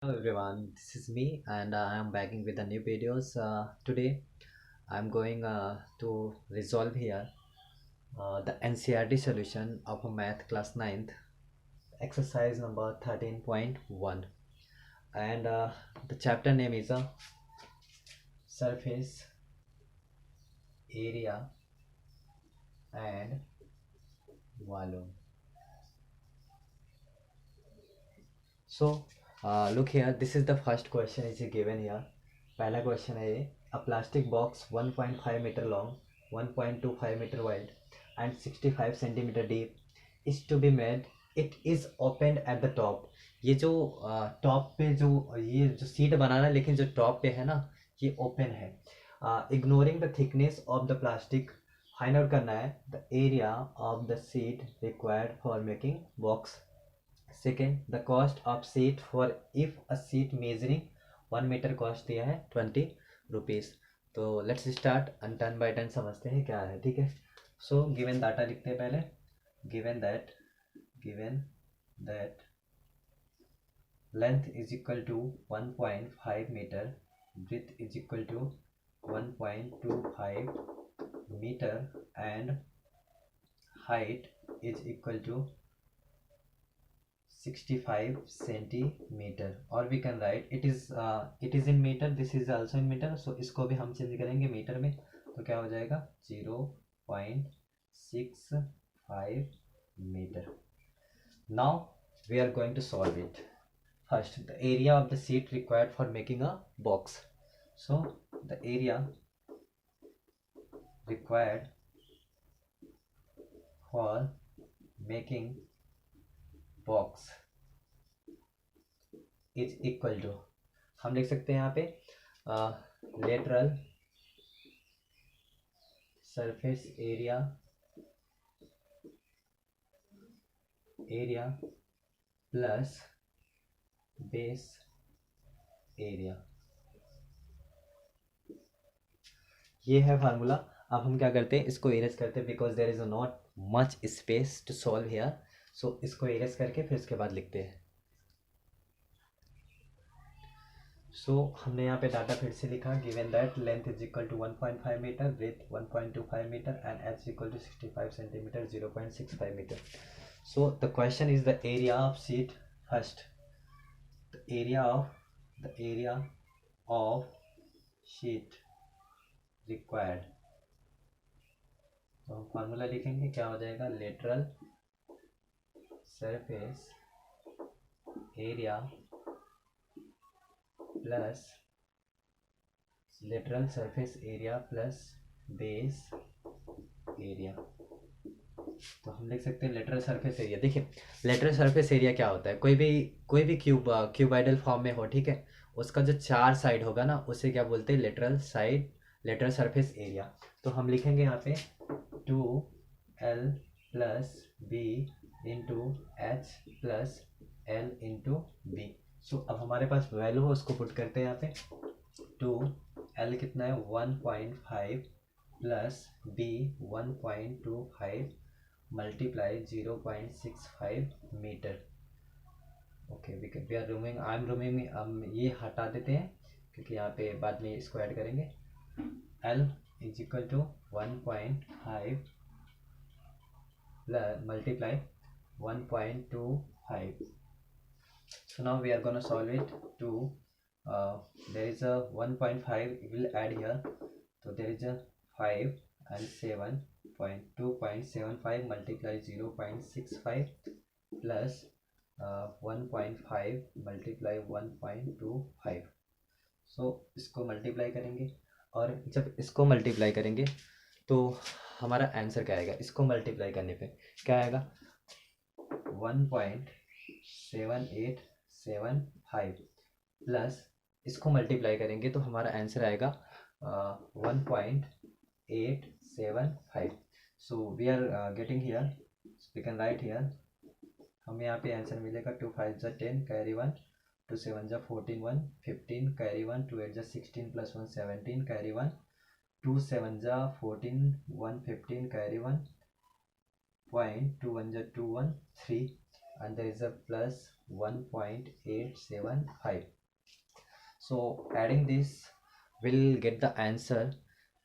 Hello everyone, this is me and I am back with the new videos. Today I am going to resolve here the NCRT solution of a math class ninth exercise number 13.1, and the chapter name is surface area and volume. So look here, this is the first question is given here. पहला question है ये, a plastic box 1.5 meter long, 1.25 meter wide and 65 centimeter deep is to be made. It is opened at the top. ये जो top पे जो ये जो seat बनाना है, लेकिन जो टॉप पे है ना, ये ओपन है. Ignoring the thickness of the plastic, find out करना है the area of the sheet required for making box. Second, the cost of sheet for if a sheet measuring 1 metre cost दिया है 20 rupees. तो let's start and turn by turn समझते हैं क्या है. ठीक है. सो गिवन डाटा लिखते हैं पहले. Given that length is equal to 1.5 metre, breadth is equal to 1.25 metre and height is equal to 65 centimeter, or we can write it is in meter, this is also in meter. So इसको भी हम change करेंगे metre में, तो क्या हो जाएगा 0.65 metre. Now we are going to solve it. First, the area of the seat required for making a box. So the area required for making box is equal to, हम लिख सकते हैं यहाँ पे lateral surface area plus base area. ये है formula. अब हम क्या करते हैं, इसको इरेज करते हैं because there is not much space to solve here. So इसको इरेज करके फिर उसके बाद लिखते हैं. सो हमने यहाँ पे डाटा फिर से लिखा. Given that length is equal to 1.5 metre, breadth 1.25 metre and H equal to 65 centimetre, 0.65 metre. So the question is the area of sheet. First, the area of sheet required. तो हम फार्मूला लिखेंगे, क्या हो जाएगा lateral surface area plus lateral surface area plus base area. तो हम लिख सकते हैं लेटरल सरफेस एरिया. देखिए लेटरल सरफेस एरिया क्या होता है, कोई भी क्यूबाइडल फॉर्म में हो, ठीक है, उसका जो चार साइड होगा ना, उसे क्या बोलते हैं लेटरल सरफेस एरिया. तो हम लिखेंगे यहाँ पे 2L plus B into H plus L into B. So अब हमारे पास वैल्यू है, उसको पुट करते हैं यहाँ पे. 2L कितना है 1.5 plus B 1.25 multiply 0.65 metre. Okay, we are zooming, I am zooming. हम ये हटा देते हैं क्योंकि यहाँ पे बाद में इसको ऐड करेंगे. L is equal to 1.5 multiply 1.25. So now we are going to solve it. There is a 1.5, we will add here. So there is a 5 and 7.2.75 multiply 0.65 plus 1.5 multiply 1.25. So इसको मल्टीप्लाई करेंगे, और जब इसको multiply करेंगे तो हमारा answer क्या आएगा. इसको मल्टीप्लाई करने पे क्या आएगा 1.7875 प्लस इसको मल्टीप्लाई करेंगे तो हमारा आंसर आएगा 1.875. So we are getting here, we can write here. हमें यहाँ पे आंसर मिलेगा 2 5 जा 10 कैरी 1, 2 7 जा 14 1 15 कैरी 1, 2 8 जा 16 प्लस 1 17 कैरी 1, 2 7 जा 14 1 15 कैरी 1 पॉइंट 2 1 जा 2 1 3. and there is a plus 1.875. So adding this will get the answer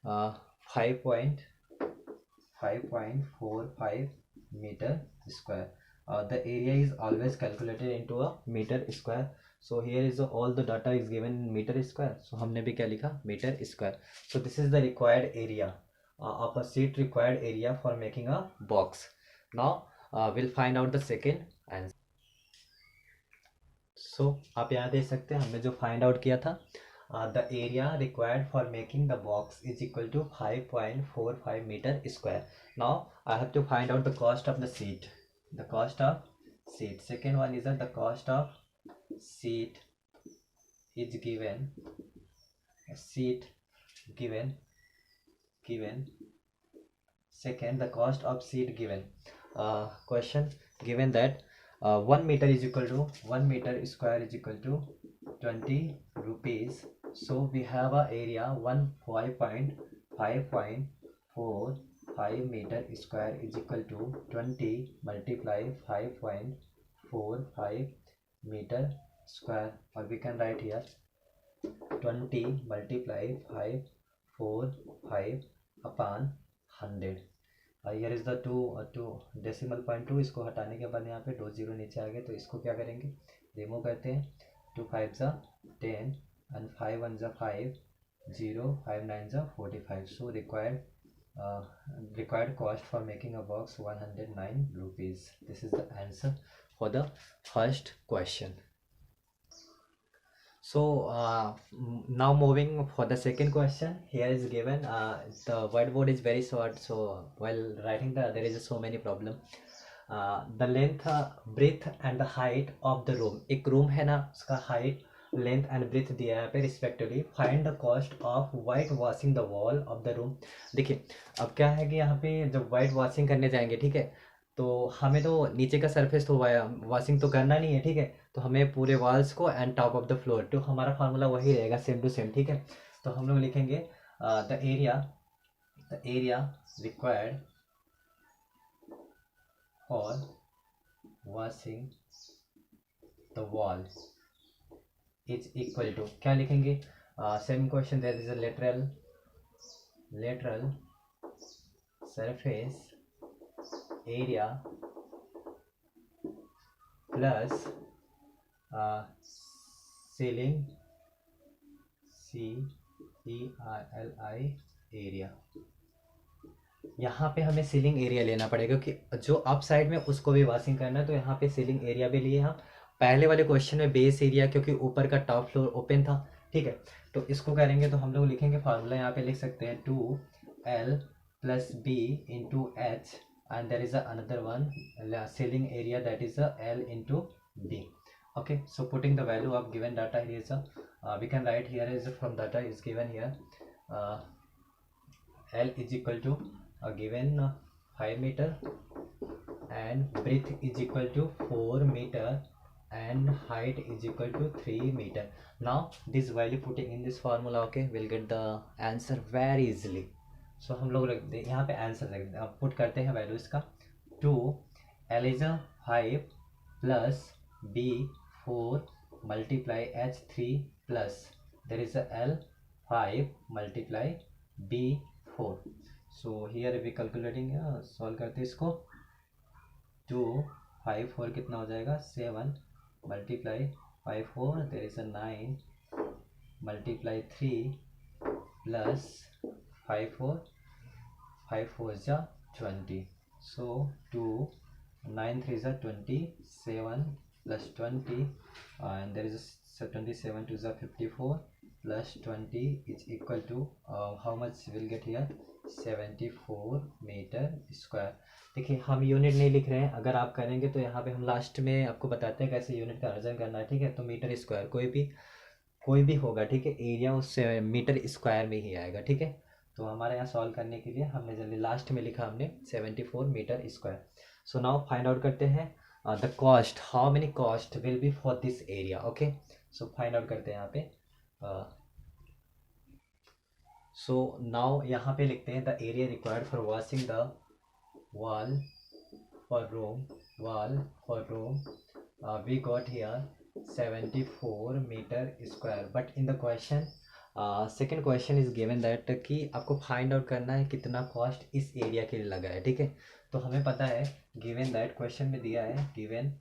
5.45 meter square. The area is always calculated into a meter square. So here is all the data is given in meter square. So हमने भी क्या लिखा meter square. So this is the required area of a seat, required area for making a box. Now we'll find out the second answer. So आप यहाँ देख सकते हैं हमने जो find out किया था the area required for making the box is equal to 5.45 meter square. Now I have to find out the cost of the seat. The cost of seat. Second one is that the cost of seat is given. Seat given. Second, the cost of seat given. Question given that 1 meter is equal to 1 meter square is equal to 20 rupees. So we have a area 5.45 meter square is equal to 20 multiply 5.45 meter square, or we can write here 20 multiply 545 upon 100. Here is the two decimal point 2, इसको हटाने के बाद यहाँ पे 2 0 नीचे आ गए, तो इसको क्या करेंगे, रिमूव करते हैं. 2 5 ज़ा 10 and 5 1 ज़ा 5, 0 5 9 ज़ा 45. So required cost for making a box 109 rupees. This is the answer for the first question. So now moving for the second question. Here is given the whiteboard is very short, so while writing there is so many problem. The length, breadth and the height of the room. एक room है ना, उसका height, length and breadth दिया है यहाँ पे respectively. Find the cost of white washing the wall of the room. देखिए अब क्या है कि यहाँ पे जब white washing करने जाएंगे, ठीक है, तो हमें तो नीचे का सरफेस तो वॉशिंग तो करना नहीं है, ठीक है, तो हमें पूरे वॉल्स को and top of the floor, तो हमारा फार्मूला वही रहेगा सेम टू सेम, ठीक है. तो हम लोग लिखेंगे the area required for washing the wall is equal to, क्या लिखेंगे, same question, there is a lateral surface area plus ceiling CERLI area. यहाँ पे हमें सीलिंग एरिया लेना पड़ेगा क्योंकि जो अप साइड में उसको भी वॉशिंग करना है, तो यहाँ पे सीलिंग एरिया भी लिए हम. पहले वाले क्वेश्चन में बेस एरिया, क्योंकि ऊपर का टॉप फ्लोर ओपन था, ठीक है, तो इसको करेंगे तो हम लोग लिखेंगे फार्मूला यहाँ पे लिख सकते हैं 2L plus B into H, and there is another one ceiling area, that is L into B. Okay, so putting the value of given data here is we can write here is from data is given here L is equal to given 5 meter and breadth is equal to 4 meter and height is equal to 3 meter. Now this value putting in this formula, okay, we'll get the answer very easily. सो हम लोग रख दे यहाँ पे answer रख दे, put करते हैं value इसका 2L is 5 plus B 4 multiply H 3 plus there is L 5 multiply B 4. So here we calculating, solve करते हैं इसको. 2 5 4 कितना हो जाएगा 7 multiply 5 4 there is 9 multiply 3 plus 5 4 is 20. So 2 9 3 is 27 plus 20 and there is 27 to 54 plus 20 is equal to how much we'll get here 74 meter square. देखिए हम unit नहीं लिख रहे हैं, अगर आप करेंगे तो यहाँ पे हम लास्ट में आपको बताते हैं कैसे यूनिट का अर्जन करना है, ठीक है. तो मीटर स्क्वायर कोई भी होगा, ठीक है, एरिया उससे मीटर स्क्वायर में ही आएगा, ठीक है. तो हमारे यहाँ सॉल्व करने के लिए हमने जल्दी लास्ट में लिखा हमने 74 metre square. So now find out करते हैं the cost, how many cost will be for this area. Okay, so find out करते हैं यहाँ पे. सो नाउ यहाँ पे लिखते हैं the area required for washing the wall for room, wall for room, we got here 74 meter square. But in the question, second question is given that कि आपको फाइंड आउट करना है कितना कॉस्ट इस एरिया के लिए लगा है, ठीक है। तो हमें पता है गिवन दैट क्वेश्चन में दिया है given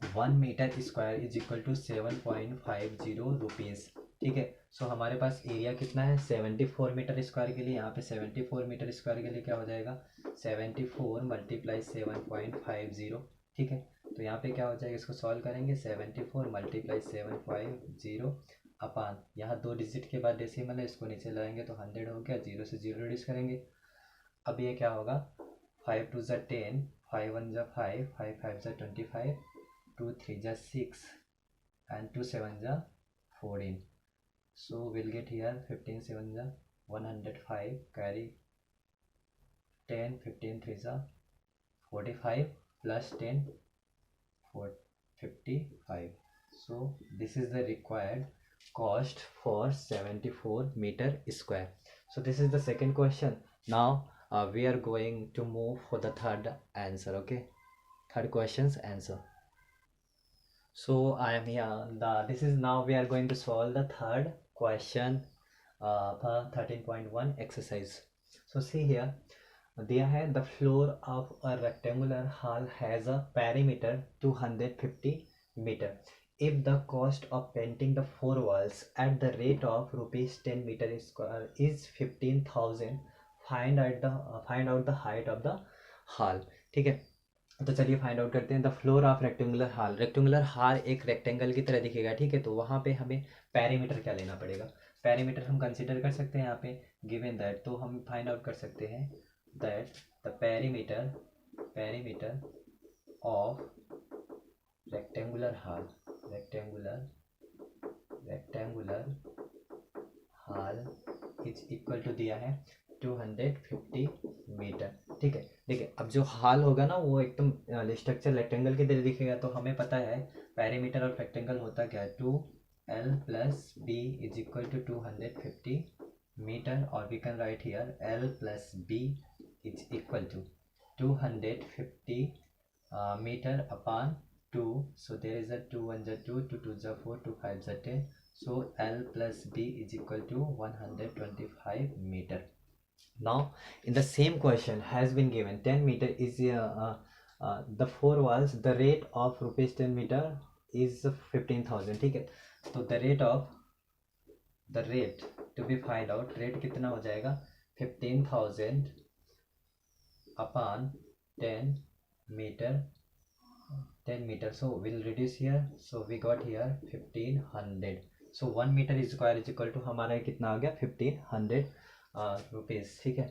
1 metre square is equal to 7.50 rupees, ठीक है। सो हमारे पास एरिया कितना है 74 मीटर स्क्वायर के लिए, यहाँ पे 74 मीटर स्क्वायर के लिए क्या हो जाएगा 74 मल्टीप्लाई 7.50, ठीक है। तो यहाँ पे क्या हो जाएगा, इसको सॉल्व करेंगे 74 मल्टीप्लाई 750 अपान, यहाँ 2 डिजिट के बाद डेसिमल है, इसको नीचे लाएंगे तो 100 हो गया, 0 से 0 रिड्यूस करेंगे। अब ये क्या होगा 5 2 ज़ा 10, 5 1 ज़ा 5, 5 5 ज़ा 25, 2 3 ज़ा 6 and 2 7 ज़ा 14. So we'll get here 15 7 ज़ा 105, carry 10, 15 3 ज़ा 45 plus 10 55. So this is the required cost for 74 meter square. So this is the second question. Now we are going to move for the third answer, okay, third question's answer. So I am here, this is now we are going to solve the third question, 13.1 exercise. So see here, दिया है the floor of a rectangular hall has a perimeter 250 meter. If the cost of painting the 4 walls at the rate of rupees 10 meter square is 15,000, find out the height of the hall, ठीक है। तो चलिए find out करते हैं the floor of rectangular hall. Rectangular hall एक rectangle की तरह दिखेगा, ठीक है। तो वहाँ पे हमें पेरीमीटर क्या लेना पड़ेगा, पेरीमीटर हम कंसीडर कर सकते हैं यहाँ पे गिवन दैट, तो हम फाइंड आउट कर सकते हैं that the perimeter of rectangular hall is equal to दिया है 250 मीटर, ठीक है। देखिए अब जो हॉल होगा ना वो एकदम स्ट्रक्चर रेक्टेंगल की तरह दिखेगा, तो हमें पता है पेरीमीटर ऑफ रेक्टेंगल होता क्या है 2L plus B is equal to 250 metre, और we can write here L plus B is equal to 250 meter upon 2. So there is a 2 1 is 2, 2 2 is 4, 2 5 is 10. So L plus B is equal to 125 meter. Now in the same question has been given 10 meter is the 4 walls, the rate of rupees 10 meter is 15,000, ठीक है। तो the rate to be find out, rate कितना हो जाएगा 15,000 upon 10 meter. So we'll reduce here, so we got here 1500. So 1 meter square is equal to हमारा कितना आ गया 1500 rupees, ठीक है।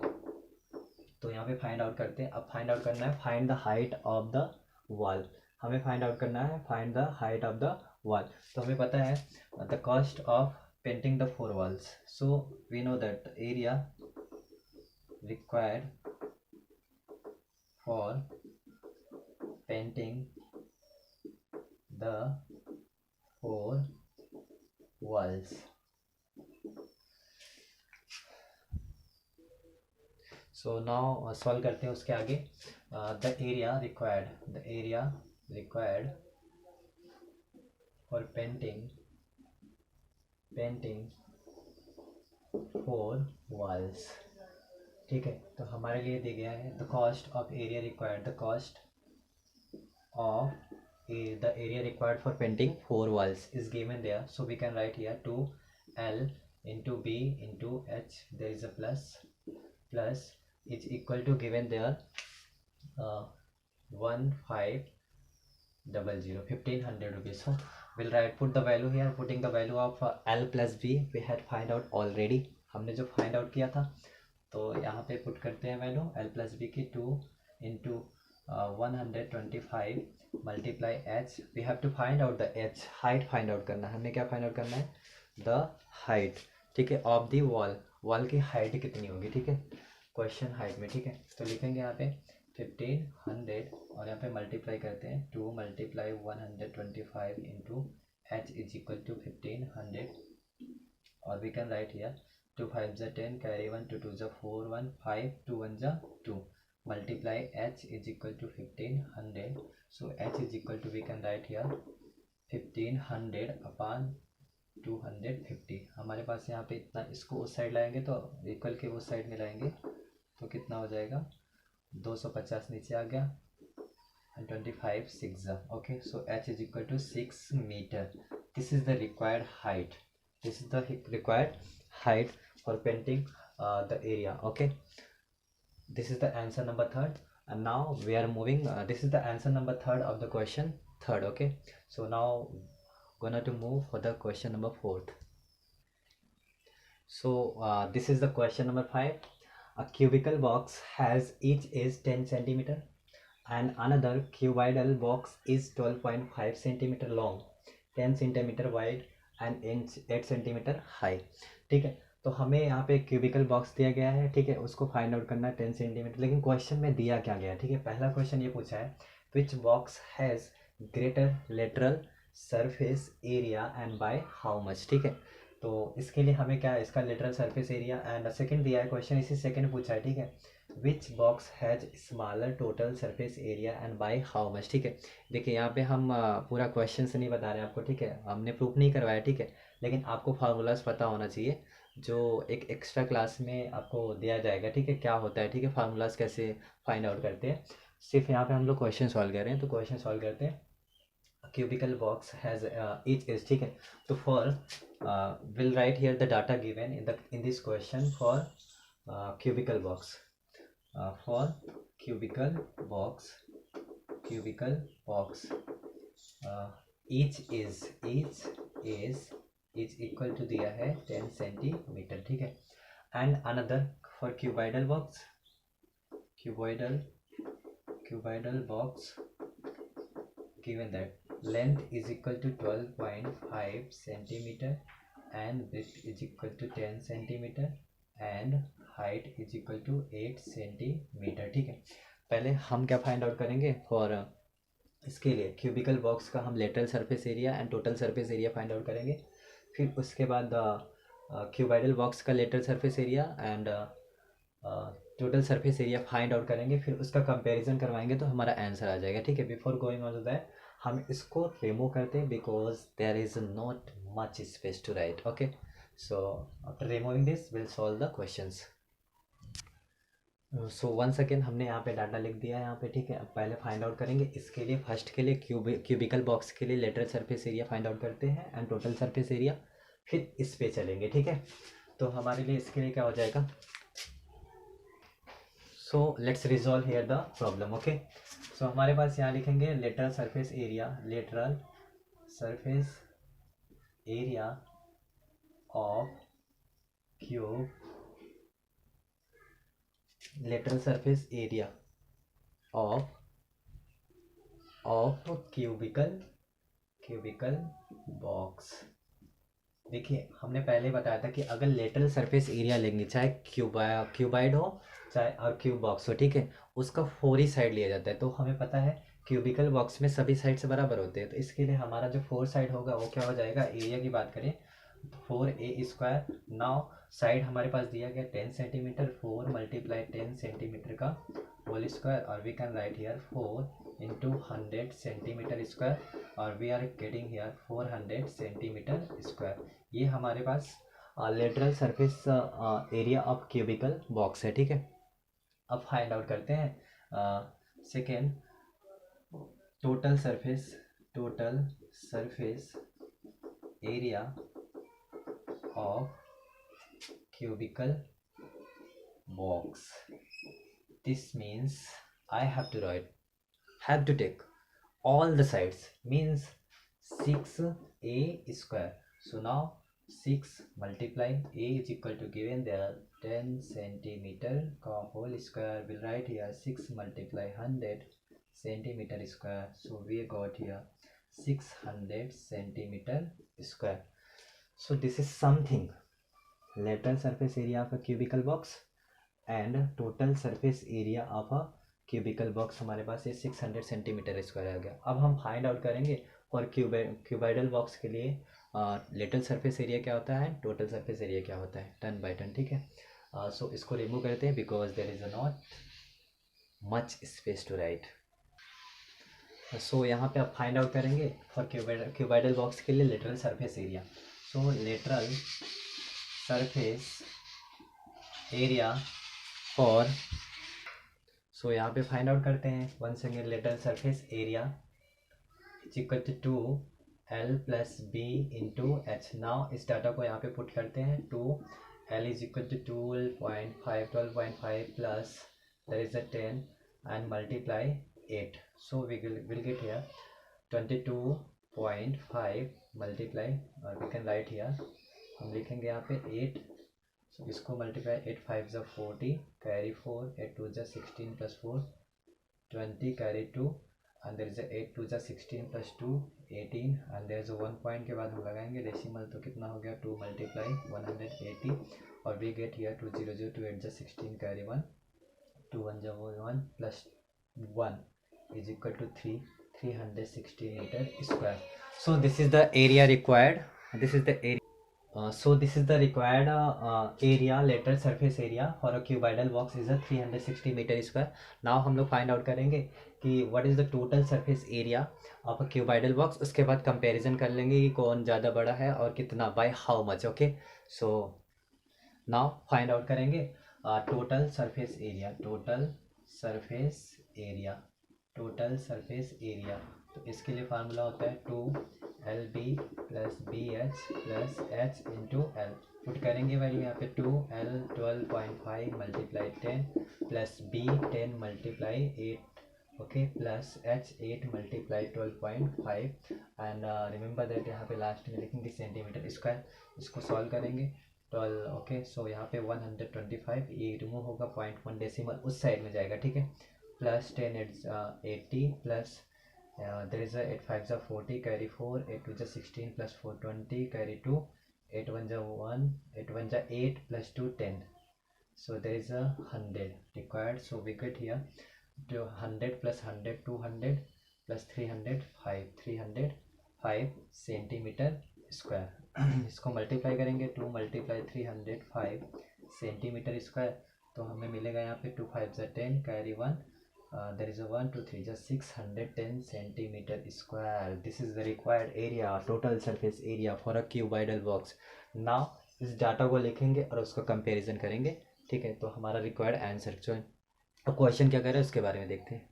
तो यहाँ पे फाइंड आउट करते हैं। अब फाइंड आउट करना है find the height of the wall, हमें फाइंड आउट करना है find the height of the wall. तो हमें पता है the cost of painting the 4 walls. So we know that the area required for painting the 4 walls. So now solve करते हैं उसके आगे। the area required for painting 4 walls, ठीक है। तो हमारे लिए दिया गया है the cost of area required, the cost of the area required for painting 4 walls is given there. So we can write here 2L into B into H, there is a plus is equal to given there 1500 rupees. So we'll write put the value here, putting the value of L plus B we had find out already, हमने जो find out किया था। तो यहाँ पे put करते हैं value L plus B की 2 into 125 multiply H, we have to find out the H, height find out करना है। हमें क्या फाइंड आउट करना है द हाइट, ठीक है, ऑफ द वॉल की हाइट कितनी होगी, ठीक है, क्वेश्चन हाइट में, ठीक है। तो लिखेंगे यहाँ पे 1500 और यहाँ पे मल्टीप्लाई करते हैं 2 multiply 125 into H is equal to 1500, और we can write here 2 5 is 10, carry 1, 2 2 is 4, 1 5, 2 1 is 2, multiply h is equal to 1500. So h is equal to, we can write here 1500 upon 250. हमारे पास यहाँ पे इतना, इसको उस साइड लाएंगे तो इक्वल के उस साइड में लाएंगे तो कितना हो जाएगा, 250 नीचे आ गया and 25 6. Okay, so h is equal to 6 meter. This is the required height. This is the required height for painting the area. Okay, this is the answer number third. And now we are moving, this is the answer number third of the question third. Okay, so now gonna to move for the question number fourth. So this is the question number 5. A cubical box has each is 10 centimeter and another cuboidal box is 12.5 centimeter long, 10 centimeter wide and 8 centimeter high. ठीक है, तो हमें यहाँ पे cubical box दिया गया है, ठीक है, उसको फाइंड आउट करना है 10 सेंटीमीटर. लेकिन क्वेश्चन में दिया क्या गया है, ठीक है. पहला क्वेश्चन ये पूछा है which box has greater lateral surface area and by how much. ठीक है, तो इसके लिए हमें क्या है, इसका lateral surface area and second दिया है क्वेश्चन, इसी सेकंड पूछा है. ठीक है, which box has smaller total surface area and by how much. ठीक है, देखिए यहाँ पे हम पूरा क्वेश्चन से नहीं बता रहे हैं आपको, ठीक है, हमने प्रूफ नहीं करवाया, ठीक है, लेकिन आपको फार्मूलाज पता होना चाहिए जो एक एक्स्ट्रा क्लास में आपको दिया जाएगा. ठीक है, क्या होता है, ठीक है, फार्मूलाज कैसे फाइंड आउट करते हैं. सिर्फ यहाँ पे हम लोग क्वेश्चन सॉल्व कर रहे हैं, तो क्वेश्चन सॉल्व करते हैं. cubical box has each is, ठीक है, तो for will write here the data given in this question for cubical box. For cubical box each is equal to दिया है 10 सेंटीमीटर. ठीक है, and another for cuboidal box given that length is equal to 12.5 centimeter and width is equal to 10 centimeter and height is equal to 8 centimeter. ठीक है, पहले हम क्या find out करेंगे फॉर इसके लिए क्यूबिकल बॉक्स का हम lateral surface area and total surface area find out करेंगे. फिर उसके बाद क्यूबाइडल बॉक्स का lateral surface area and total surface area find out करेंगे, फिर उसका कंपैरिजन करवाएंगे तो हमारा आंसर आ जाएगा. ठीक है, before going on to that हम इसको रिमूव करते हैं because there is not much space to write. Okay, so after removing this will solve the questions. So one second, हमने यहाँ पे डाटा लिख दिया है यहाँ पे. ठीक है, अब पहले फाइंड आउट करेंगे इसके लिए, फर्स्ट के लिए क्यूबिकल बॉक्स के लिए lateral surface area find out करते हैं एंड टोटल सरफेस एरिया, फिर इस पे चलेंगे. ठीक है, तो हमारे लिए इसके लिए क्या हो जाएगा. So let's resolve here the problem. Okay, so हमारे पास यहाँ लिखेंगे lateral surface area of cube, lateral surface area of cubical box. देखिए हमने पहले बताया था कि अगर लेटरल सरफेस एरिया लेंगे, चाहे क्यूबाइड हो चाहे और क्यूब बॉक्स हो, ठीक है, उसका 4 ही साइड लिया जाता है. तो हमें पता है क्यूबिकल बॉक्स में सभी साइड से बराबर होते हैं, तो इसके लिए हमारा जो 4 साइड होगा वो क्या हो जाएगा, एरिया की बात करें 4a². नाउ साइड हमारे पास दिया गया 10 सेंटीमीटर, 4 मल्टीप्लाई 10 सेंटीमीटर का होल स्क्वायर, और we can write here 4 into 100 centimetre square, और we are getting here 400 centimetre square. ये हमारे पास lateral surface area of cubical box है. ठीक है, अब फाइंड आउट करते हैं second total surface area of cubical box. This means I have to take all the sides, means 6a². So now 6 multiply a is equal to, given there 10 centimeter का whole square, will write here 6 multiply 100 centimeter square. So we got here 600 centimeter square. So this is something lateral surface area of a cubical box and total surface area of a cubical box. हमारे पास ये 600 centimetre square आ गया. अब हम find out करेंगे for cuboidal box के लिए lateral surface area क्या होता है, टोटल सरफेस एरिया क्या होता है, 10 by 10. ठीक है, सो इसको रिमूव करते हैं because there is a not much space to write. So यहाँ पे आप फाइंड आउट करेंगे फॉर क्यूबाइडल बॉक्स के लिए lateral surface area. So lateral surface area for, so यहाँ पे फाइंड आउट करते हैं once again lateral surface area is equal to L plus B into H. Now इस डाटा को यहाँ पे पुट करते हैं, two L is equal to 12.5 plus there is a 10 and multiply 8, so we will get here 22.5 multiply, or we can write here, हम लिखेंगे यहाँ पे 8, so इसको multiply 8 5 जा 40 carry 4 8 2 जा 16 plus 4 20 carry 2 and there is a 8 2 जा 16 plus 2 18 and there is a 1 point के बाद हम लगाएंगे डेसिमल, तो कितना हो गया 2 multiply 180 और we get here 200 2 8 जा 16 carry 1 2 1 जा 1 plus 1 is equal to 360 meter square. So this is the area required. This is the area. So this is the required area, lateral surface area for a cuboidal box is a 360 meter square. Now हम लोग find out करेंगे कि what is the total surface area of a cuboidal box. उसके बाद comparison कर लेंगे कि कौन ज़्यादा बड़ा है और कितना, by how much. Okay, so now find out करेंगे total surface area, total surface area, total surface area. तो इसके लिए फार्मूला होता है 2LB plus BH plus H into L। Put करेंगे वैल्यू यहाँ पे 2L 12.5 multiply 10 plus B 10 multiply 8 okay plus H 8 multiply 12.5 and remember that यहाँ पे लास्ट में लिखेंगे सेंटीमीटर स्क्वायर। इसको सॉल्व करेंगे 12 ओके, सो यहाँ पे 125 ये रिमूव होगा 0.1 डेसिमल उस साइड में जाएगा, ठीक है, plus 10 80 plus there is a 8 5 जा 40 carry 4 8 2 जा 16 plus 4 20 carry 2 8 1 जा 1 8 1 जा 8 plus 2 10, so there is a 100 required, so we get here 100 plus 100 200 plus 305 centimetre square. इसको मल्टीप्लाई करेंगे 2 मल्टीप्लाई 305 सेंटीमीटर स्क्वायर, तो हमें मिलेगा यहाँ पे 2 5 जा 10 carry 1 there is a 1 2 3 just 610 centimeter square. This is the required area, total surface area for a cuboidal box. Now इस data को लिखेंगे और उसको कंपैरिजन करेंगे, ठीक है, तो हमारा रिक्वायर्ड आंसर जो है, अब क्वेश्चन क्या कर रहे हैं उसके बारे में देखते हैं।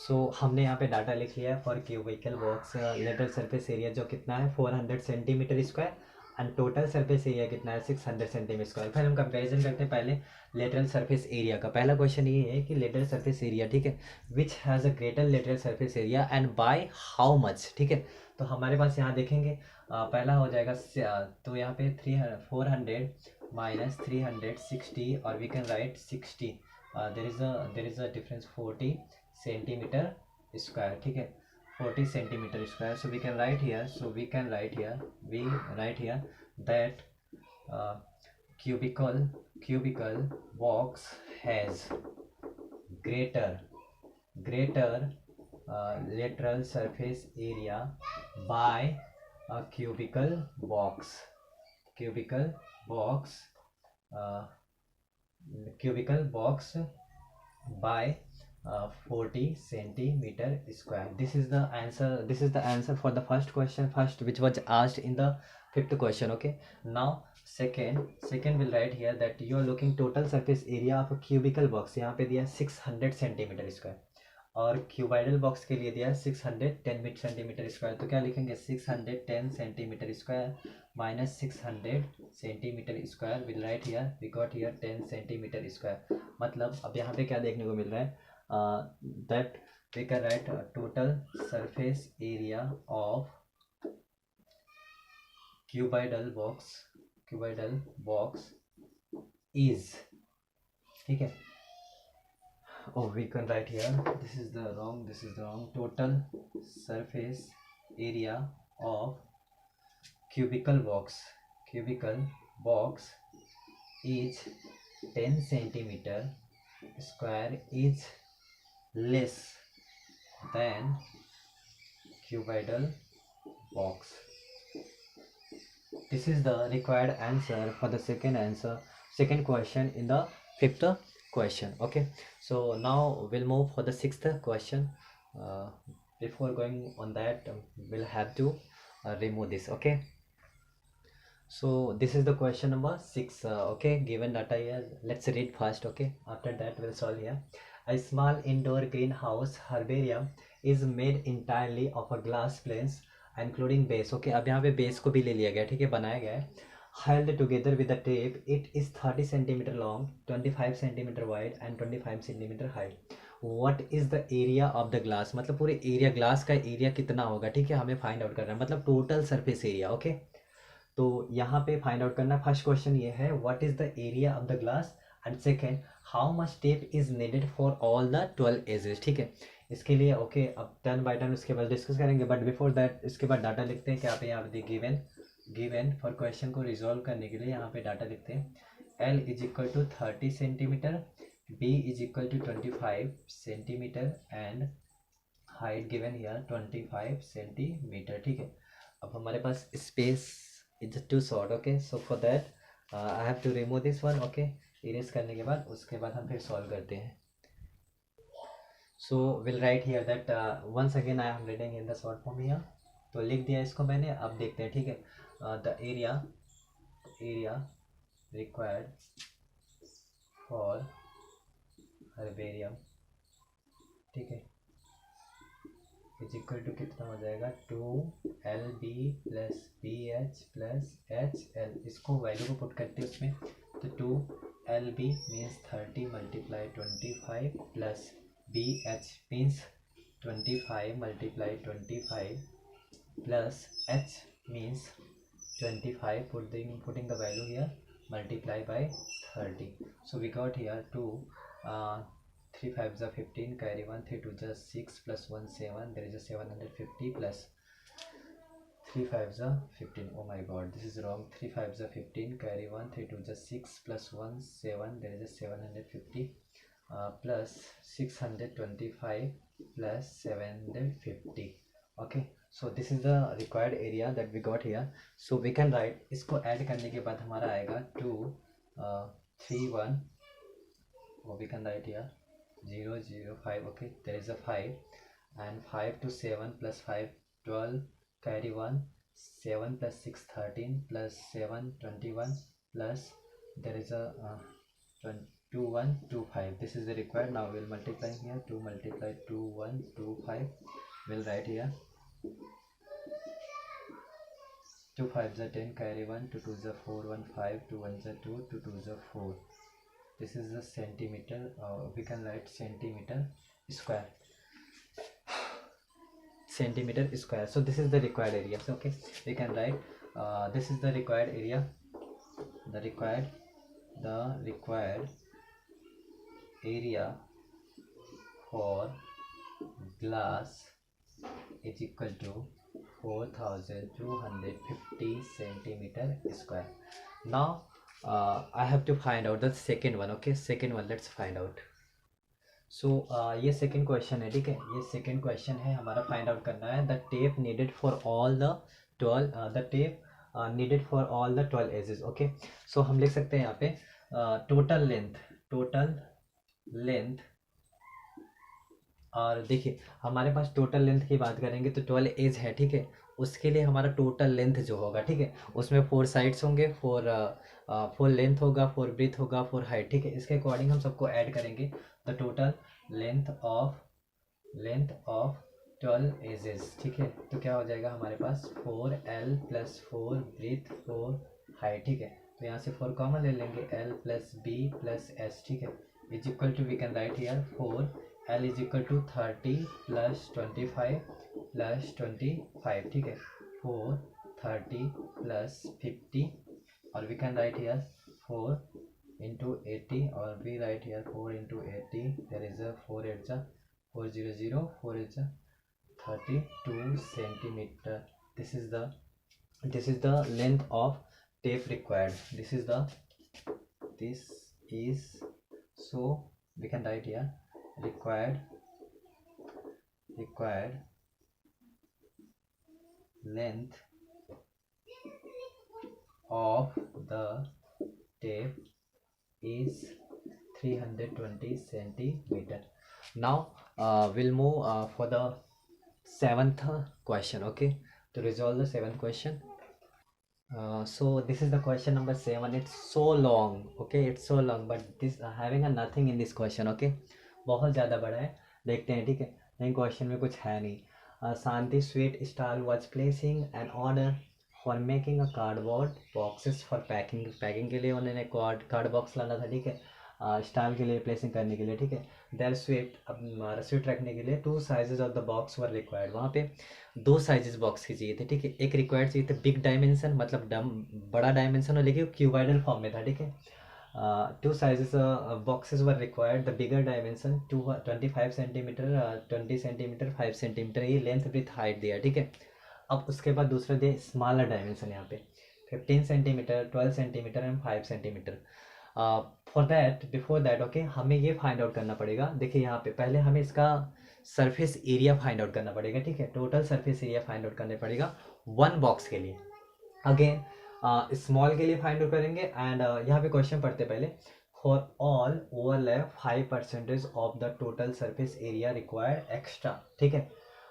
सो हमने यहाँ पे डाटा लिख लिया है for cubical box lateral surface area जो कितना है 400 centimetre square and total surface area कितना है 600 सेंटीमीटर स्क्वायर। फिर हम कंपैरिजन करते हैं पहले लेटरल सरफेस एरिया का। पहला क्वेश्चन ये है कि लेटरल सरफेस एरिया, ठीक है, which has a greater lateral surface area and by how much, ठीक है, तो हमारे पास यहाँ देखेंगे पहला हो जाएगा तो यहाँ पे 400 माइनस 360 और we can write 60 there is a difference 40 centimetre square, ठीक है, 40 centimeter square. So we can write here, we write here that cubical box has greater lateral surface area by a cubical box by 40 centimeter square. This is the answer for the first question, which was asked in the fifth question. Okay, now second will write here that you are looking total surface area of a cubical box. यहाँ पे दिया 600 centimeter square और cuboidal box के लिए दिया 610 centimetre square, तो क्या लिखेंगे 610 centimetre square minus 600 centimetre square will write here, we got here 10 centimetre square. मतलब अब यहाँ पे क्या देखने को मिल रहा है that we can write total surface area of cuboidal box is, ठीक है, oh we can write here this is the wrong total surface area of cubical box is 10 centimeter square is less than cuboidal box. This is the required answer for the second question in the fifth question. Okay, so now we'll move for the sixth question. Before going on that, we'll have to remove this. Okay, so this is the question number 6. Okay, given data here, let's read first. Okay, after that we'll solve here. A small indoor greenhouse herbarium is made entirely of a glass planes including base. Okay, अब यहाँ पे base को भी ले लिया गया, ठीक है, बनाया गया है. Held together with a tape, it is 30 centimeter long, 25 centimeter wide and 25 centimeter high. What is the area of the glass? मतलब पूरे एरिया, ग्लास का एरिया कितना होगा, ठीक है, हमें फाइंड आउट करना है, मतलब टोटल सरफेस एरिया. ओके, तो यहाँ पे फाइंड आउट करना. फर्स्ट क्वेश्चन ये है, what is the area of the glass, and second, how much tape is needed for all the 12 edges. ठीक है, इसके लिए ओके, अब टर्न बाय टर्न उसके बाद डिस्कस करेंगे, बट बिफोर दैट इसके बाद डाटा लिखते हैं. क्या पे यहाँ पे गिवन फॉर क्वेश्चन को रिजॉल्व करने के लिए यहाँ पे डाटा लिखते हैं. L is equal to 30 centimetre, B is equal to 25 centimetre and height given here 25 centimetre. ठीक है, अब हमारे पास space is too short. Okay, so for that I have to remove this one. Okay, erase करने के बाद उसके बाद हम फिर सॉल्व करते हैं. So will write here that once again I am reading in the short form here. तो लिख दिया इसको मैंने, अब देखते हैं. ठीक है, the area required for herbarium, ठीक है, इज इक्वल टू कितना हो जाएगा, 2LB plus BH plus HL. इसको वैल्यू को पुट करते हैं उसमें, तो 2LB means 30 multiply 25 plus BH means 25 multiply 25 plus H means 25 putting the value here multiply by 30. So we got here 2 3 5s are 15, carry 1, 3 2s are 6 plus 1 7, there is a 750 plus 3 5s are 15. Oh my god, this is wrong. 3 5s are 15, carry 1, 3 2s are 6 plus 1 7, there is a 750 plus 625 plus 750. Okay, so this is the required area that we got here. So we can write, इसको add करने के बाद हमारा आएगा 2 3 1, or we can write here 0 0 5. Okay, there is a 5 and 5 to 7 plus 5 12, carry 1, 7 plus 6 13 plus 7 21 plus there is a 2 1 2 5. This is the required. Now we'll multiply here, 2 multiply 2 1 2 5. We'll write here 2 5s are 10, carry 1, 2 2s are 4, 1 5, 2 1s are 2, 2 2s are 4. This is the centimeter. We can write centimeter square. Centimeter square. So this is the required area. So okay, we can write this is the required area. The required area for glass is equal to 4250 centimeter square. Now I have to find out the second one. Okay, second one, let's find out. So ये second question है, ठीक है, ये second question है हमारा. find out करना है the tape needed for all the 12 needed for all the 12 edges. Okay, so हम लिख सकते हैं यहाँ पे total length. और देखिए हमारे पास टोटल लेंथ की बात करेंगे तो 12 एज है, ठीक है, उसके लिए हमारा टोटल लेंथ जो होगा, ठीक है, उसमें 4 साइड्स होंगे, 4 लेंथ होगा, 4 ब्रीथ होगा, 4 हाइट. ठीक है, इसके अकॉर्डिंग हम सबको ऐड करेंगे. The total length of 12 edges. ठीक है, तो क्या हो जाएगा हमारे पास 4L प्लस 4 ब्रीथ 4 हाइट. ठीक है, तो यहाँ से 4 कॉमन ले लेंगे, L plus B plus S. ठीक है, is equal to we can write here 4L is equal to 30 plus 25 plus 25. ठीक है, 4 30 plus 50, और we can write here 4 into 80, or we write here 4 into 80. There is a 4 8 400, 4 8 32 centimeter. This is the length of tape required. This is so we can write here required length of the tape is 320 centimeter. Now we'll move for the seventh question. Okay, to resolve the seventh question. So this is the question number 7. It's so long. Okay, it's so long, but this having a nothing in this question. Okay, बहुत ज़्यादा बड़ा है, देखते हैं, ठीक है. नहीं, question में कुछ है नहीं. Santi Sweet Stall was placing an order for making a cardboard boxes for packing. Packing के लिए उन्होंने कार्ड बॉक्स लाना था, ठीक है, स्टॉल के लिए प्लेसिंग करने के लिए, ठीक है. देयर स्वीट, अब स्वीट रखने के लिए 2 sizes of the box were required. वहाँ पे 2 साइजेस बॉक्स की चाहिए थे, ठीक है. एक रिक्वायर्ड चाहिए था बिग डायमेंशन, मतलब बड़ा डायमेंशन हो, लेकिन क्यूबाइडल फॉर्म में था, ठीक है. 2 sizes boxes were required. The bigger dimension 25 centimetre, 20 centimetre, 5 centimetre, ये लेंथ विथ हाइट दिया, ठीक है. अब उसके बाद दूसरा दिया स्मॉलर डायमेंशन, यहाँ पे 15 centimetre, 12 centimetre and 5 centimetre. For that, before that, okay, हमें ये फाइंड आउट करना पड़ेगा. देखिए यहाँ पे पहले हमें इसका सरफेस एरिया फाइंड आउट करना पड़ेगा, ठीक है. Total surface area find out करना पड़ेगा 1 बॉक्स के लिए. अगेन स्मॉल के लिए फाइंड आउट करेंगे. एंड यहाँ पे क्वेश्चन पढ़ते पहले. For all overlap 5% of the total surface area required extra, ठीक है.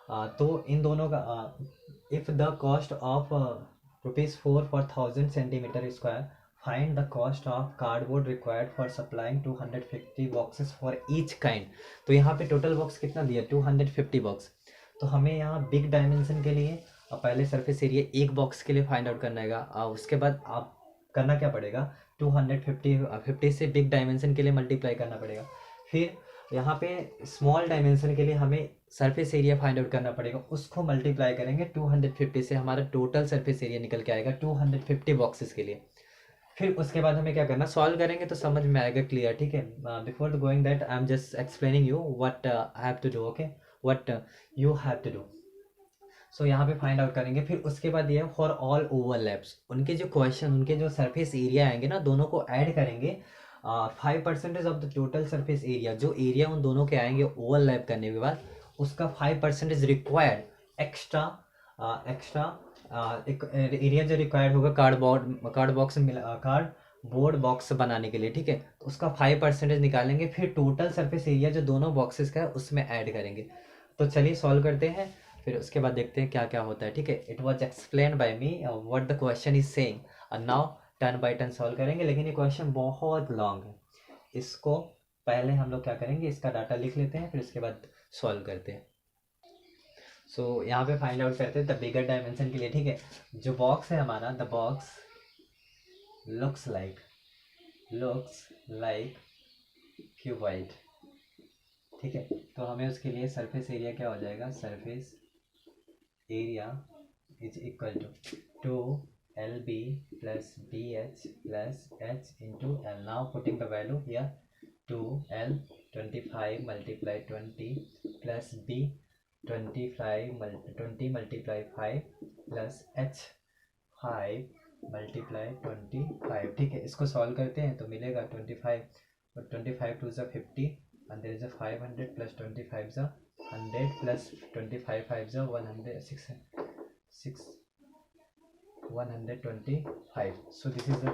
तो इन दोनों का if the cost of ₹4 for 1000 centimetre square, find the cost of cardboard required for supplying 250 boxes for each kind. तो यहाँ पे टोटल बॉक्स कितना दिया, 250 बॉक्स. तो हमें यहाँ बिग डायमेंशन के लिए पहले सरफेस एरिया एक बॉक्स के लिए फाइंड आउट करना है. उसके बाद आप करना क्या पड़ेगा, 250 से बिग डायमेंशन के लिए मल्टीप्लाई करना पड़ेगा. फिर यहाँ पे स्मॉल डायमेंशन के लिए हमें सरफेस एरिया फाइंड आउट करना पड़ेगा, उसको मल्टीप्लाई करेंगे 250 से, हमारा टोटल सरफेस एरिया निकल के आएगा 250 बॉक्सेस के लिए. फिर उसके बाद हमें क्या करना, सॉल्व करेंगे तो समझ में आएगा क्लियर, ठीक है. Before going that I am just explaining you what I have to do. Okay, what you have to do. So यहाँ पे फाइंड आउट करेंगे. फिर उसके बाद ये फॉर ऑल ओवरलैप्स, उनके जो क्वेश्चन, उनके जो सरफेस एरिया आएंगे ना, दोनों को ऐड करेंगे. 5% of the total surface area, जो एरिया उन दोनों के आएंगे ओवरलैप करने के बाद, उसका 5% रिक्वायर्ड एक्स्ट्रा. एक एरिया जो रिक्वायर्ड होगा कार्डबोर्ड बॉक्स बनाने के लिए, ठीक है. तो उसका 5% निकालेंगे. फिर टोटल सरफेस एरिया जो दोनों बॉक्सेस का है उसमें ऐड करेंगे. तो चलिए सॉल्व करते हैं, फिर उसके बाद देखते हैं क्या क्या होता है, ठीक है. It was explain by me what the question is saying. और now turn by turn solve करेंगे, लेकिन ये क्वेश्चन बहुत लॉन्ग है. इसको पहले हम लोग क्या करेंगे, इसका डाटा लिख लेते हैं, फिर उसके बाद सॉल्व करते हैं. सो यहाँ पे फाइंड आउट करते हैं द बिगर डायमेंशन के लिए, ठीक है. जो बॉक्स है हमारा, the box looks like cuboid, ठीक है. तो हमें उसके लिए सरफेस एरिया क्या हो जाएगा, surface area is equal to 2LB plus BH plus H into L. Now putting the value here, 2L 25 multiply 20 plus B 20 multiply 5 plus H 5 multiply 25, ठीक है. इसको सॉल्व करते हैं तो मिलेगा 25 और 25 2 is 50 and there is a 500 plus 25 is 100 plus 25 5 is 125. So this is the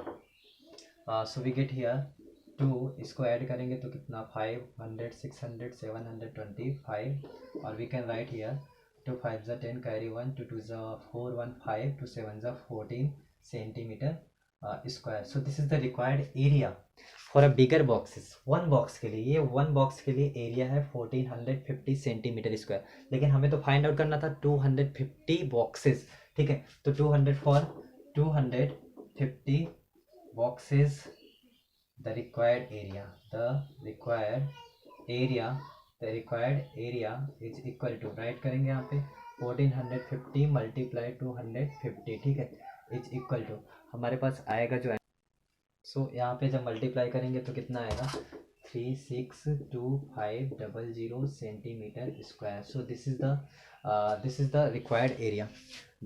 so we get here 2. इसको add करेंगे तो कितना, 500 600 725. और we can write here 2 5 is 10, carry 1, 2 2 is 4, 1 5, 2 7 is 14 centimeter square. So this is the required area for a bigger boxes. 1 box के लिए, ये 1 box के लिए एरिया है 1450 सेंटीमीटर स्क्वायर. लेकिन हमें तो फाइंड आउट करना था 250 बॉक्सेस, ठीक है. तो 200 for 250 boxes, the required area is equal to, write करेंगे यहाँ पे 1450 मल्टीप्लाई 250, ठीक है, इज इक्वल टू हमारे पास आएगा जो. सो यहाँ पे जब मल्टीप्लाई करेंगे तो कितना आएगा, 362,500 centimetre square. So this is the required area.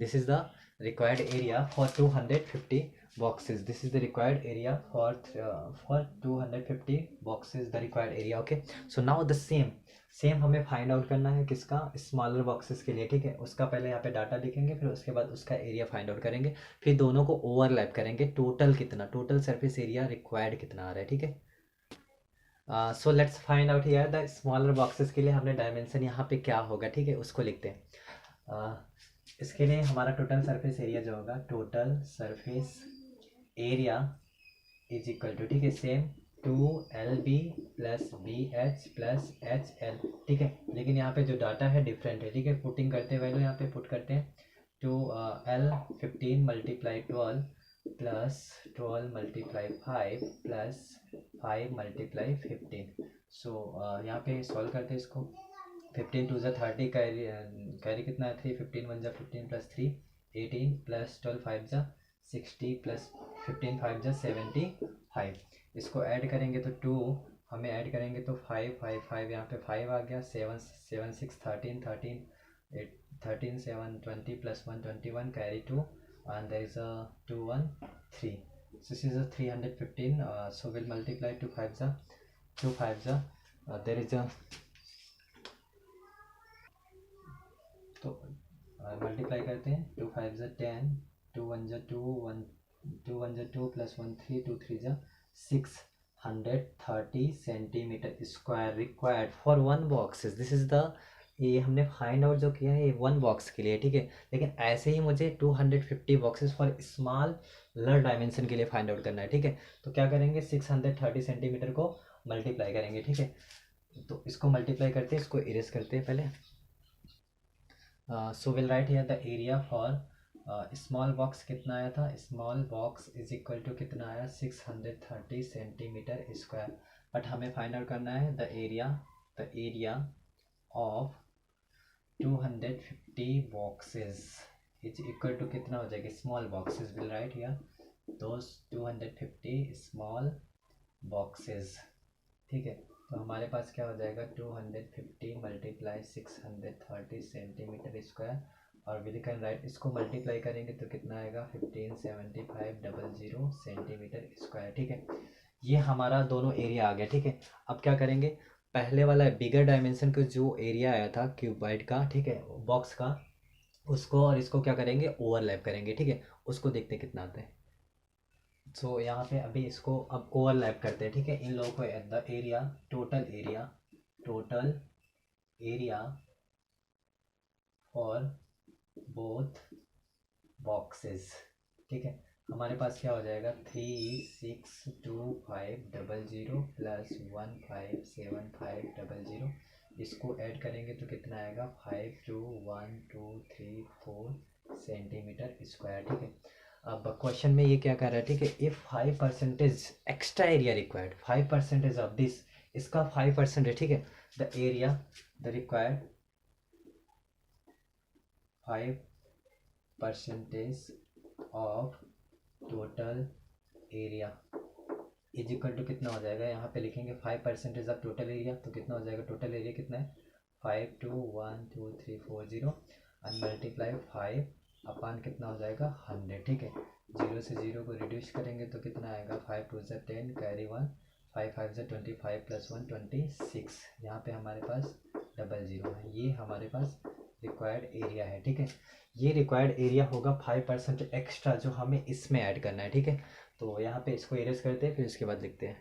This is the required area for 250 boxes. This is the required area for 250 boxes, the required area. Okay, so now the same हमें find out करना है किसका, smaller boxes के लिए, ठीक है. उसका पहले यहाँ पे डाटा लिखेंगे, फिर उसके बाद उसका एरिया फाइंड आउट करेंगे, फिर दोनों को ओवरलैप करेंगे. टोटल कितना, टोटल सरफेस एरिया रिक्वायर्ड कितना आ रहा है, ठीक है. So let's find out here the smaller boxes के लिए हमने डायमेंशन यहाँ पे क्या होगा, ठीक है, उसको लिखते हैं। इसके लिए हमारा टोटल सरफेस एरिया जो होगा, total surface area is equal to, ठीक है, same 2LB plus BH plus HL, ठीक है। लेकिन यहाँ पे जो डाटा है डिफरेंट है, ठीक है। पुटिंग करते वैल्यू यहाँ पे पुट करते हैं, 2L 15 multiply 12 plus 12 multiply 5 plus 5 multiply 15। सो यहाँ पे सॉल्व करते हैं इसको। 15 2 30, कैरी कैरी कितना है 3, 15 1 15 प्लस 3 18 प्लस 12 5 60 प्लस 15 5 75। इसको ऐड करेंगे तो 2, हमें ऐड करेंगे तो 5 5 5, यहाँ पे 5 आ गया, 7 7 6 13 13 8 13 7 20 plus 1 21, carry 2 and there is a 2 1 3. So this is a 315. So we'll multiply 2 5 2 5 there is a, तो मल्टीप्लाई करते हैं, 2 5 10, 2 1 2 1 2 1 2 plus 1 3 2 3 630 centimetre square required for one boxes. This is the, ये हमने फाइंड आउट जो किया है ये वन बॉक्स के लिए, ठीक है। लेकिन ऐसे ही मुझे 250 बॉक्सेस फॉर स्मॉल लर डायमेंशन के लिए फाइंड आउट करना है, ठीक है। तो क्या करेंगे, 630 सेंटीमीटर को मल्टीप्लाई करेंगे, ठीक है। तो इसको मल्टीप्लाई करते हैं, इसको इरेज करते हैं पहले। So will write here the area for small box कितना आया था, small box is equal to कितना आया, 630 सेंटीमीटर स्क्वायर। बट हमें फाइंड आउट करना है the area of 250 boxes is equal to कितना हो जाएगा, small boxes. Will write here those 250 small boxes, ठीक है। तो हमारे पास क्या हो जाएगा, 250 मल्टीप्लाई 630 सेंटीमीटर स्क्वायर, और वी कैन राइट, इसको मल्टीप्लाई करेंगे तो कितना आएगा, 157500 सेंटीमीटर स्क्वायर, ठीक है। ये हमारा दोनों एरिया आ गया, ठीक है। अब क्या करेंगे, पहले वाला बिगर डायमेंशन का जो एरिया आया था क्यूबाइड का, ठीक है, बॉक्स का, उसको और इसको क्या करेंगे, ओवरलैप करेंगे, ठीक है। उसको देखते हैं कितना आता है। सो यहाँ पे अभी इसको अब ओवरलैप करते हैं, ठीक है, इन लोगों को। The area, total area for both boxes, ठीक है। हमारे पास क्या हो जाएगा, 362500 प्लस 157500, इसको ऐड करेंगे तो कितना आएगा, 52123 सेंटीमीटर स्क्वायर, ठीक है। अब क्वेश्चन में ये क्या कर रहा है, ठीक है, if 5% extra area required, 5% of this, इसका 5% है, ठीक है। The area, the required 5% of total area is equal to कितना हो जाएगा, यहाँ पे लिखेंगे 5% ऑफ टोटल एरिया, तो कितना हो जाएगा, टोटल एरिया कितना है, 521340 एंड मल्टीप्लाई 5 अपान कितना हो जाएगा, 100, ठीक है। 0 से 0 को रिड्यूस करेंगे तो कितना आएगा, 5 2 10, कैरी 1, 5 5 25 प्लस 1 26, यहाँ पे हमारे पास 00 है। ये हमारे पास रिक्वायर्ड एरिया है, ठीक है। ये रिक्वायर्ड एरिया होगा 5% एक्स्ट्रा जो हमें इसमें ऐड करना है, ठीक है। तो यहाँ पे इसको इरेज करते हैं, फिर उसके बाद लिखते हैं।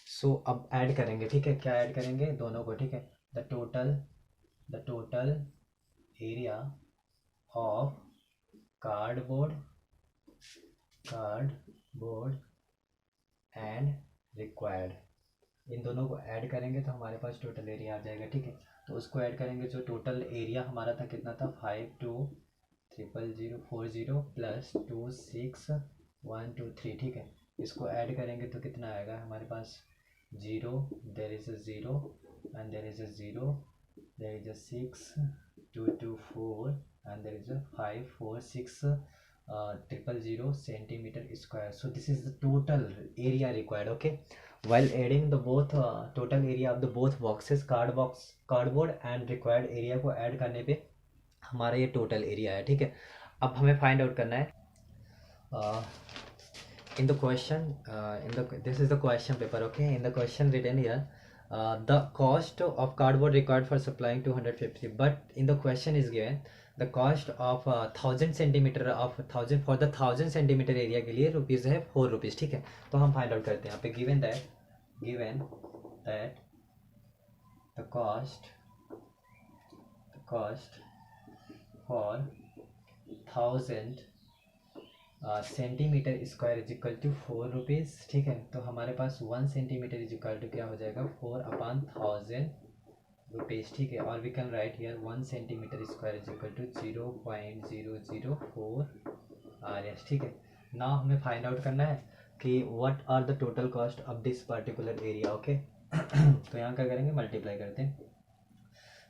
सो अब ऐड करेंगे, ठीक है, क्या ऐड करेंगे, दोनों को, ठीक है। The total area of cardboard and required, इन दोनों को ऐड करेंगे तो हमारे पास टोटल एरिया आ जाएगा, ठीक है। तो उसको ऐड करेंगे, जो टोटल एरिया हमारा था कितना था, 520040 प्लस 26123, ठीक है। इसको ऐड करेंगे तो कितना आएगा हमारे पास, 0, there is a 0 and there is a 0, there is a 6 2 2 4 and there is a 5 4 6 000 centimetre square. So this is the total area required, okay. While adding the both total area of the both boxes, cardboard and required area को add करने पे हमारा ये total area है, ठीक है। अब हमें फाइंड आउट करना है in the question this is the question paper, okay. In the question written here, the cost of cardboard required for supplying 250, but in the question is given the cost of 1000 centimeter of 1000 for the 1000 centimeter area के लिए rupees है 4 rupees, ठीक है। तो हम find out करते हैं, यहाँ पे given that given that the cost for 1000 centimetre square is equal to 4 rupees. ठीक है, तो हमारे पास 1 सेंटीमीटर इज इक्वल टू क्या हो जाएगा 4/1000 रुपीज़। ठीक है, और we can write here 1 centimetre square is equal to 0.004 RS। ठीक है, नाउ हमें फाइंड आउट करना है कि what are the total cost of this particular area. Okay, तो यहाँ क्या करेंगे, मल्टीप्लाई करते हैं।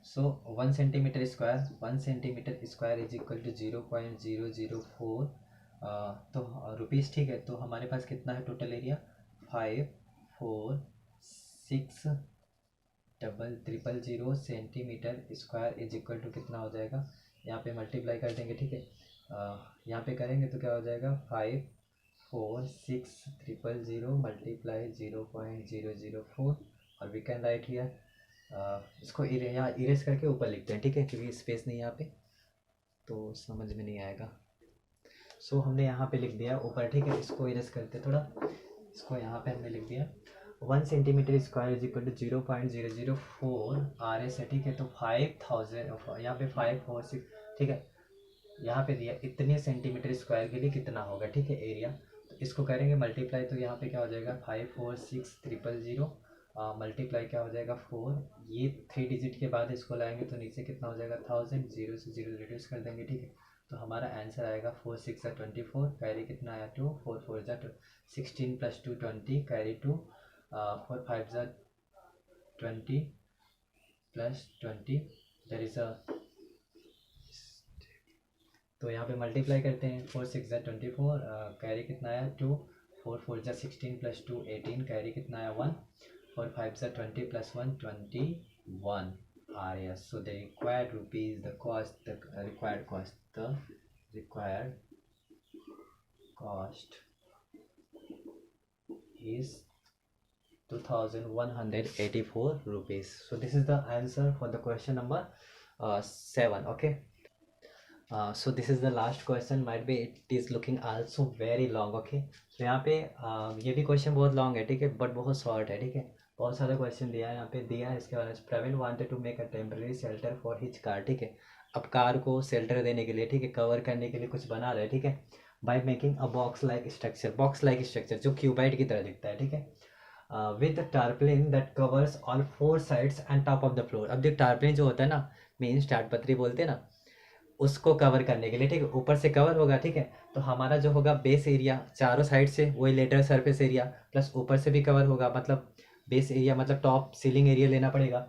So 1 centimetre square is equal to 0.004 तो रुपीज़। ठीक है, तो हमारे पास कितना है total area 546,000 centimetre square is equal to कितना हो जाएगा, यहाँ पे मल्टीप्लाई कर देंगे। ठीक है, यहाँ पे करेंगे तो क्या हो जाएगा 546,000 मल्टीप्लाई 0.004 और वी कैन राइट हियर इसको यहाँ इरेज करके ऊपर लिखते हैं। ठीक है, क्योंकि स्पेस नहीं है यहाँ पे तो समझ में नहीं आएगा। सो हमने यहाँ पे लिख दिया ऊपर। ठीक है, इसको इरेज करते थोड़ा, इसको यहाँ पे हमने लिख दिया 1 centimetre square is equal to 0.004 RS है। ठीक है, तो 5000 यहाँ पे 546। ठीक है, यहाँ पे दिया इतने सेंटीमीटर स्क्वायर के लिए कितना होगा। ठीक है, एरिया, तो इसको करेंगे मल्टीप्लाई, तो यहाँ पे क्या हो जाएगा 546,000 मल्टीप्लाई क्या हो जाएगा 4, ये 3 डिजिट के बाद इसको लाएंगे तो नीचे कितना हो जाएगा 1000, 0 से 0 रिड्यूस कर देंगे। ठीक है, तो हमारा आंसर आएगा 4 6 24, कैरी कितना आया 2, 4 4 16 plus 2 20, carry 2, 4 5 20 plus 20 there is a, तो यहाँ पे मल्टीप्लाई करते हैं 4 6 24, कैरी कितना आया 2, 4 4 16 प्लस 2 18, कैरी कितना आया 1, 4 5 20 plus 1 21 RS। So the required rupees, the required cost is 2184 rupees. So this is the answer for the question number 7. Okay. So this is the last question, might be it is looking also very long. Okay, so यहाँ पे ये भी question बहुत long है। ठीक है, but बहुत short है। ठीक है, बहुत सारा क्वेश्चन दिया है यहाँ पे, दिया है इसके बारे में। Praveen wanted to make a temporary shelter for his car. ठीक है, अब कार को शेल्टर देने के लिए, ठीक है, कवर करने के लिए कुछ बना रहे हैं। ठीक है, by making a box like structure जो क्यूबाइड की तरह दिखता है। ठीक है, with tarpaulin that covers all 4 sides and top of the floor. अब देख टार्पलिन जो होता है ना, मीन्स टाटपत्री बोलते हैं ना, उसको कवर करने के लिए, ठीक है, ऊपर से कवर होगा। ठीक है, तो हमारा जो होगा बेस एरिया चारों साइड से, वही लेटरल सरफेस एरिया प्लस ऊपर से भी कवर होगा, मतलब बेस एरिया मतलब टॉप सीलिंग एरिया लेना पड़ेगा।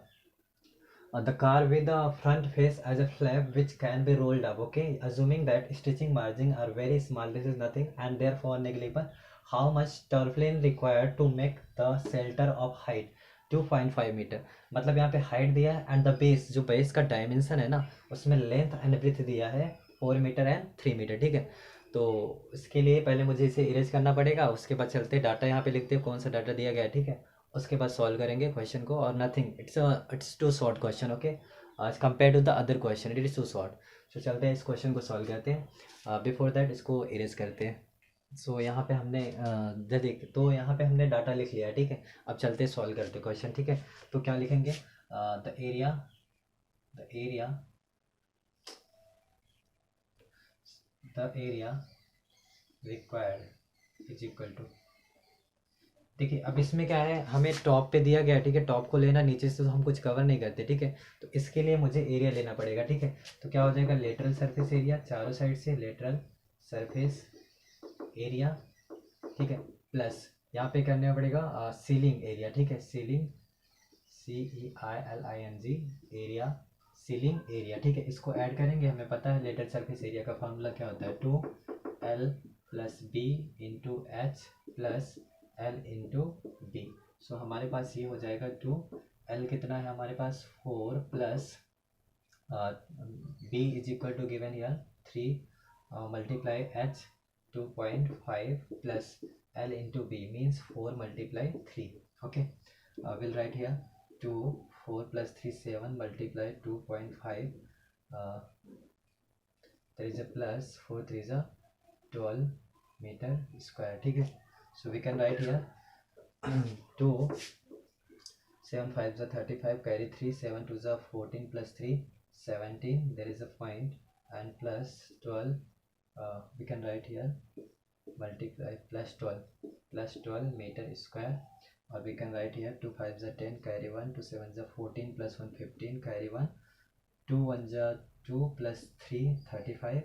The car with the front face as a flap which can be rolled up. Okay, assuming that stitching margin are very small, this is nothing and therefore negligible. How much turflane required to make the shelter of height 2.5 मीटर। मतलब यहाँ पे height दिया है and the base, जो base का dimension है ना, उसमें लेंथ एंड ब्रेथ दिया है 4 मीटर एंड 3 मीटर। ठीक है, तो इसके लिए पहले मुझे इसे इरेज करना पड़ेगा, उसके बाद चलते डाटा यहाँ पे लिखते हैं कौन सा डाटा दिया गया है। ठीक है, उसके बाद सॉल्व करेंगे क्वेश्चन को, और nothing, it's too short question. Okay, आज compare to the other question it is too short. तो चलते हैं इस क्वेश्चन को सॉल्व करते हैं। बिफोर दैट इसको इरेज करते हैं। सो यहाँ पे हमने देख, तो यहाँ पे हमने डाटा लिख लिया है। ठीक है, अब चलते सॉल्व करते क्वेश्चन। ठीक है, तो क्या लिखेंगे, the area required is equal to, देखिए अब इसमें क्या है, हमें टॉप पे दिया गया। ठीक है, टॉप को लेना, नीचे से तो हम कुछ कवर नहीं करते। ठीक है, तो इसके लिए मुझे एरिया लेना पड़ेगा। ठीक है, तो क्या हो जाएगा लेटरल सरफेस एरिया चारों साइड से, लेटरल सरफेस एरिया। ठीक है, प्लस यहाँ पे करना पड़ेगा सीलिंग एरिया। ठीक है, ceiling CEILING area, ceiling area. ठीक है, इसको ऐड करेंगे, हमें पता है लेटरल सरफेस एरिया का फॉर्मूला क्या होता है 2L + B × H + L × B। सो हमारे पास ये हो जाएगा 2L कितना है हमारे पास 4 + B is equal to given here 3 multiply H 2.5 + L × B means 4 × 3। Okay, will write here 2 4 + 3 7 multiply 2.5 there is a plus 4 3 is a 12 metre square. ठीक है, so we can write here 2 7 5 is 35, carry 3, 7 2 is 14 plus 3 17, there is a point, and plus 12, we can write here multiply plus 12 meter square, or we can write here 2 5 is 10, carry 1, 2 7 is 14 plus 1 15, carry 1, 2 1 is 2 plus 3 35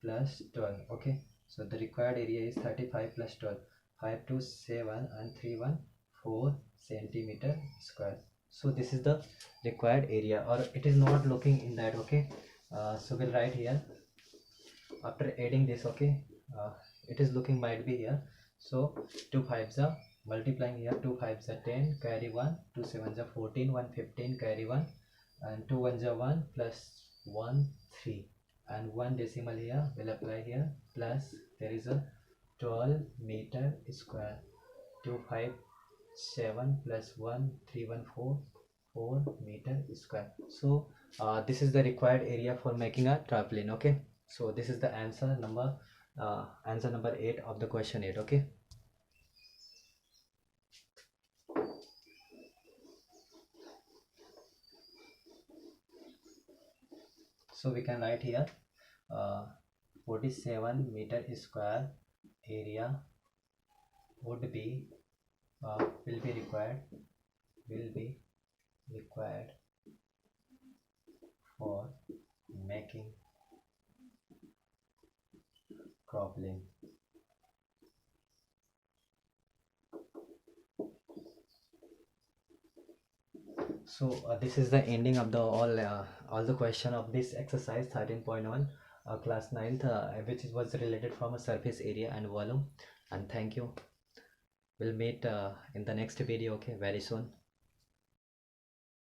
plus 12. Okay, so the required area is 35 plus 12, 5 2 7 and 3 1 4 centimeter square. So this is the required area, or it is not looking in that. Okay, so we'll write here after adding this. Okay, it is looking might be here. So 2 5s are multiplying here, 2 5s are 10, carry 1, 2 7s are 14, 1 15, carry 1, and 2 1s are 1 plus 1 3, and 1 decimal here will apply here, plus there is a 12 meter square, 2 5 7 plus 1 3 1 4 4 meter square. So this is the required area for making a trampoline. Okay, so this is the answer number 8 of the question 8. Okay, so we can write here 47 meter square area would be will be required for making trampoline. So this is the ending of the all the question of this exercise 13.1 class 9th, which was related from a surface area and volume. And thank you. We'll meet in the next video. Okay, very soon.